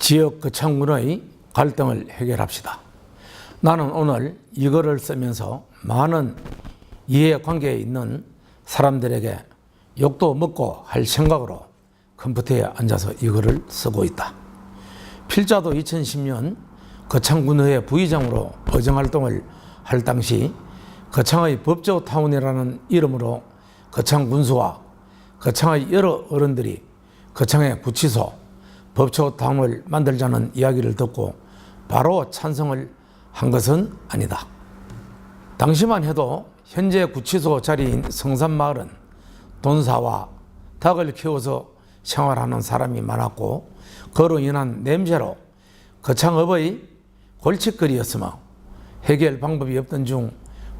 지역 거창군의 갈등을 해결합시다. 나는 오늘 이거를 쓰면서 많은 이해관계에 있는 사람들에게 욕도 먹고 할 생각으로 컴퓨터에 앉아서 이거를 쓰고 있다. 필자도 2010년 거창군의 부의장으로 의정활동을 할 당시 거창의 법조타운이라는 이름으로 거창군수와 거창의 여러 어른들이 거창의 구치소, 법조타운을 만들자는 이야기를 듣고 바로 찬성을 한 것은 아니다. 당시만 해도 현재 구치소 자리인 성산마을은 돈사와 닭을 키워서 생활하는 사람이 많았고 그로 인한 냄새로 거창업의 골칫거리였으며 해결 방법이 없던 중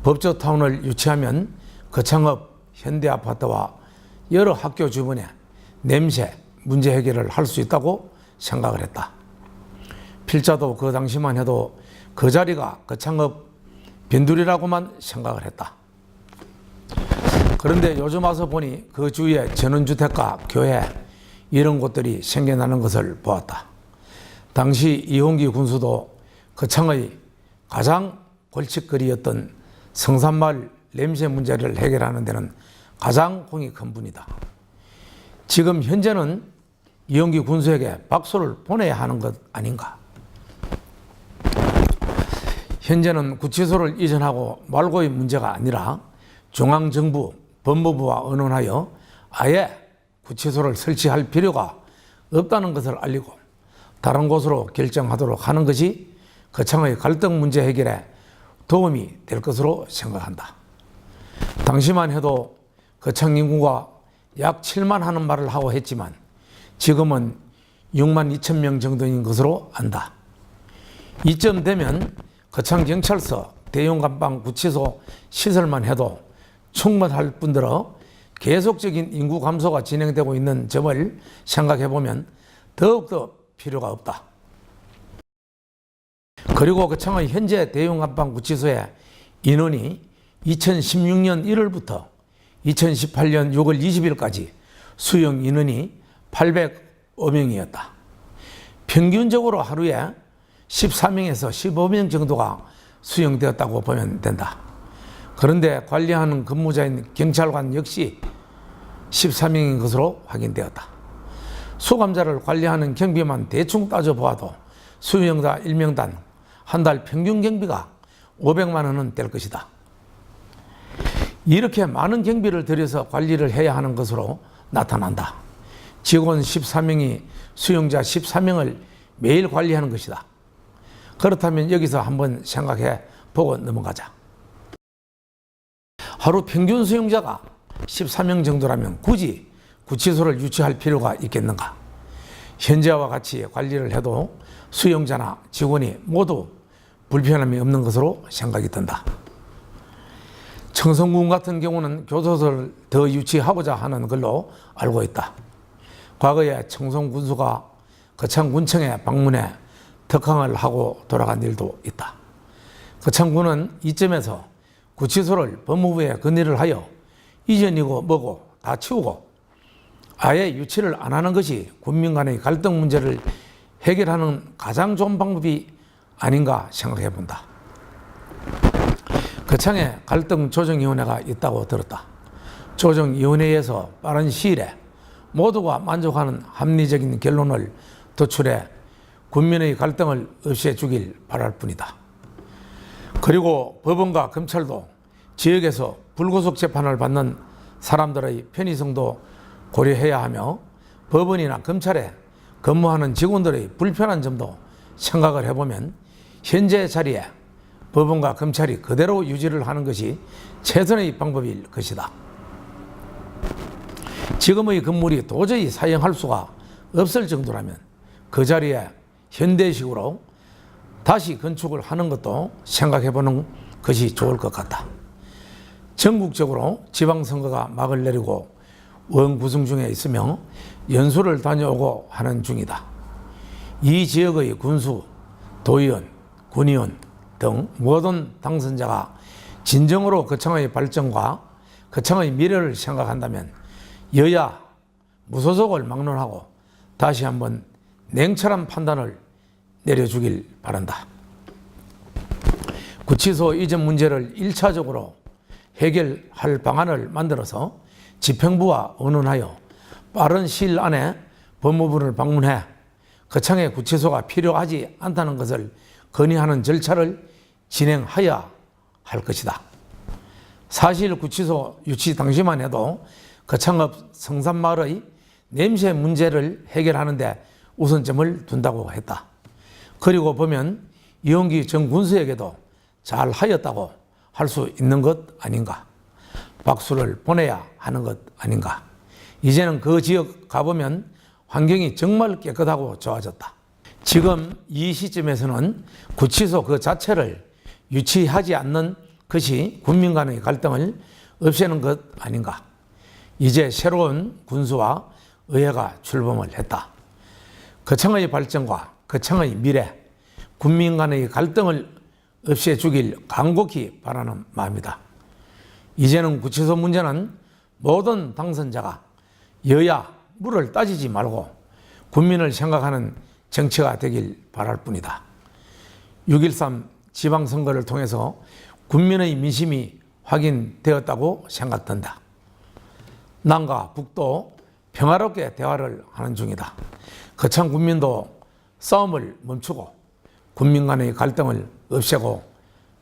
법조타운을 유치하면 거창업 현대아파트와 여러 학교 주변에 냄새 문제 해결을 할 수 있다고 생각을 했다. 필자도 그 당시만 해도 그 자리가 거창업 빈둘이라고만 생각을 했다. 그런데 요즘 와서 보니 그 주위에 전원주택가, 교회 이런 곳들이 생겨나는 것을 보았다. 당시 이홍기 군수도 거창의 가장 골칫거리였던 성산마을 냄새 문제를 해결하는 데는 가장 공이 큰 분이다. 지금 현재는 이홍기 군수에게 박수를 보내야 하는 것 아닌가. 현재는 구치소를 이전하고 말고의 문제가 아니라 중앙정부, 법무부와 의논하여 아예 구치소를 설치할 필요가 없다는 것을 알리고 다른 곳으로 결정하도록 하는 것이 거창의 갈등 문제 해결에 도움이 될 것으로 생각한다. 당시만 해도 거창 인구가 약 7만 하는 말을 하고 했지만 지금은 6만 2천 명 정도인 것으로 안다. 이쯤 되면 거창경찰서, 대용감방 구치소 시설만 해도 충분할 뿐더러 계속적인 인구 감소가 진행되고 있는 점을 생각해보면 더욱더 필요가 없다. 그리고 거창의 현재 대용감방 구치소의 인원이 2016년 1월부터 2018년 6월 20일까지 수용 인원이 805명이었다. 평균적으로 하루에 14명에서 15명 정도가 수용되었다고 보면 된다. 그런데 관리하는 근무자인 경찰관 역시 14명인 것으로 확인되었다. 수감자를 관리하는 경비만 대충 따져보아도 수용자 1명당 한 달 평균 경비가 500만 원은 될 것이다. 이렇게 많은 경비를 들여서 관리를 해야 하는 것으로 나타난다. 직원 14명이 수용자 14명을 매일 관리하는 것이다. 그렇다면 여기서 한번 생각해 보고 넘어가자. 하루 평균 수용자가 14명 정도라면 굳이 구치소를 유치할 필요가 있겠는가? 현재와 같이 관리를 해도 수용자나 직원이 모두 불편함이 없는 것으로 생각이 든다. 청송군 같은 경우는 교도소를 더 유치하고자 하는 걸로 알고 있다. 과거에 청송군수가 거창군청에 방문해 특강을 하고 돌아간 일도 있다. 거창군은 이점에서 구치소를 법무부에 건의를 하여 이전이고 뭐고 다 치우고 아예 유치를 안 하는 것이 군민 간의 갈등 문제를 해결하는 가장 좋은 방법이 아닌가 생각해 본다. 거창에 갈등조정위원회가 있다고 들었다. 조정위원회에서 빠른 시일에 모두가 만족하는 합리적인 결론을 도출해 군민의 갈등을 없애 주길 바랄 뿐이다. 그리고 법원과 검찰도 지역에서 불구속 재판을 받는 사람들의 편의성도 고려해야 하며 법원이나 검찰에 근무하는 직원들의 불편한 점도 생각을 해보면 현재 자리에 법원과 검찰이 그대로 유지를 하는 것이 최선의 방법일 것이다. 지금의 건물이 도저히 사용할 수가 없을 정도라면 그 자리에 현대식으로 다시 건축을 하는 것도 생각해보는 것이 좋을 것 같다. 전국적으로 지방선거가 막을 내리고 원 구성 중에 있으며 연수를 다녀오고 하는 중이다. 이 지역의 군수, 도의원, 군의원 등 모든 당선자가 진정으로 거창의 발전과 거창의 미래를 생각한다면 여야 무소속을 막론하고 다시 한번 냉철한 판단을 내려주길 바란다. 구치소 이전 문제를 1차적으로 해결할 방안을 만들어서 집행부와 의논하여 빠른 시일 안에 법무부를 방문해 거창의 구치소가 필요하지 않다는 것을 건의하는 절차를 진행하여야 할 것이다. 사실 구치소 유치 당시만 해도 거창읍 성산마을의 냄새 문제를 해결하는 데 우선점을 둔다고 했다. 그리고 보면 이용기 전 군수에게도 잘 하였다고 할 수 있는 것 아닌가. 박수를 보내야 하는 것 아닌가. 이제는 그 지역 가보면 환경이 정말 깨끗하고 좋아졌다. 지금 이 시점에서는 구치소 그 자체를 유치하지 않는 것이 국민 간의 갈등을 없애는 것 아닌가. 이제 새로운 군수와 의회가 출범을 했다. 거창의 발전과 거창의 미래, 국민 간의 갈등을 없애주길 간곡히 바라는 마음이다. 이제는 구치소 문제는 모든 당선자가 여야 물을 따지지 말고 국민을 생각하는 정치가 되길 바랄 뿐이다. 6.13 지방선거를 통해서 국민의 민심이 확인되었다고 생각된다. 남과 북도 평화롭게 대화를 하는 중이다. 거창 국민도 싸움을 멈추고 국민 간의 갈등을 없애고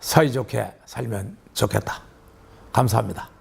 사이좋게 살면 좋겠다. 감사합니다.